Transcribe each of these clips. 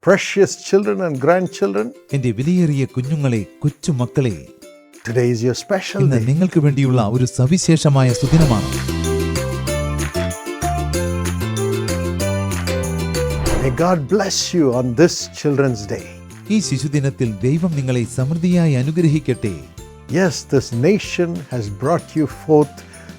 Precious children and grandchildren, എന്റെ വിലയേറിയ കുഞ്ഞുങ്ങളെ, കൊച്ചുമക്കളെ, today is your special ഇന്ന് day. നിങ്ങൾക്ക് വേണ്ടിയുള്ള ഒരു സവിശേഷമായ സുദിനമാണ്. May God bless you on this Children's Day. ഈ ശിശുദിനത്തിൽ ദൈവം നിങ്ങളെ സമൃദ്ധിയായി അനുഗ്രഹിക്കട്ടെ. Yes, this nation has brought you forth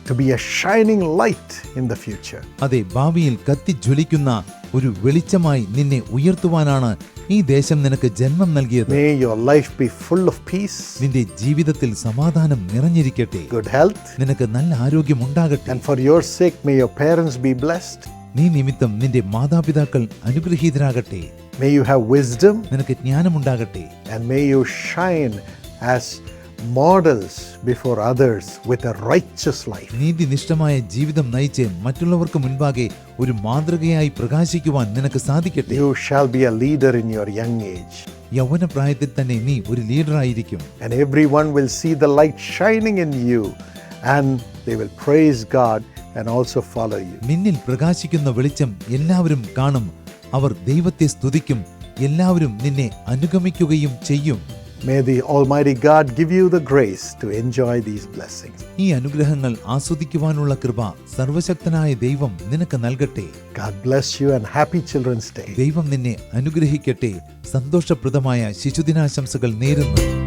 to be a shining light in the future. അതെ, ഭാവിയിൽ കത്തിജ്വലിക്കുന്ന ഒരു വെളിച്ചമായി നിന്നെ ഉയർത്തുവാനാണ് ഈ ദേശം നിനക്ക് ജന്മം നൽകിയത്. May your life be full of peace, നിന്റെ ജീവിതത്തിൽ സമാധാനം നിറഞ്ഞിരിക്കട്ടെ. good health, നിനക്ക് നല്ല ആരോഗ്യം ഉണ്ടാകട്ടെ. and for your sake may your parents be blessed. നീ നിമിത്തം നിന്റെ മാതാപിതാക്കൾ അനുഗ്രഹീതരാകട്ടെ. May you have wisdom, നിനക്ക് ജ്ഞാനമുണ്ടാകട്ടെ. and may you shine as models before others with a righteous life. നീതിനിഷ്ഠമായ ജീവിതം നയിച്ച് മറ്റുള്ളവർക്ക് മുൻപാകെ ഒരു മാതൃകയായി പ്രകാശിക്കുവാൻ നിനക്ക് സാധിക്കട്ടെ. You shall be a leader in your young age, യൗവന പ്രായത്തിൽ തന്നെ നീ ഒരു ലീഡറായിരിക്കും. and everyone will see the light shining in you, and they will praise God and also follow you. നിന്നിൽ പ്രകാശിക്കുന്ന വെളിച്ചം എല്ലാവരും കാണും. അവർ ദൈവത്തെ സ്തുതിക്കും. എല്ലാവരും നിന്നെ അനുഗമിക്കുകയും ചെയ്യും. May the Almighty God give you the grace to enjoy these blessings. ഈ അനുഗ്രഹങ്ങൾ ആസ്വദിക്കുവാനുള്ള കൃപ സർവശക്തനായ ദൈവം നിനക്ക് നൽകട്ടെ. God bless you and happy Children's Day. ദൈവം നിന്നെ അനുഗ്രഹിക്കട്ടെ. സന്തോഷപ്രദമായ ശിശുദിനാശംസകൾ നേരുന്നു.